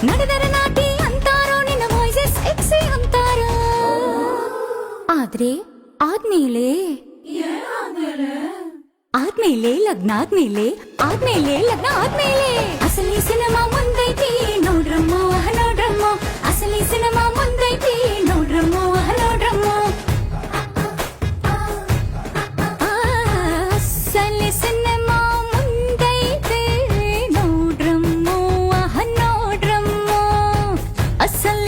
ನಡೆದರೆ ನಾಟಿ ಅಂತಾರೋ ನಿನ್ನ ವಾಯ್ಸೆ ಸೆಕ್ಸಿ ಅಂತಾರೋ ಆದ್ರೆ ಆದ್ಮೇಲೆ ಲಗ್ನ ಆದ್ಮೇಲೆ ಲಗ್ನ ಆದ್ಮೇಲೆ ಅಸಲಿ ಸಿನಿಮಾ ಮುಂದೈತಿ ನೋಡ್ರಮ್ಮ ನೋಡ್ರಮ್ಮ ಅಸಲಿ ಸಿನಿಮಾ ಮುಂದೈತಿ ನೋಡ್ರಮ್ಮ ನೋಡ್ರಮ್ಮ ಅಸಲಿ ಸಿನಿಮಾ ಮುಂದೈತಿ ನೋಡ್ರಮ್ಮ ನೋಡ್ರಮ್ಮ ಅಸಲಿ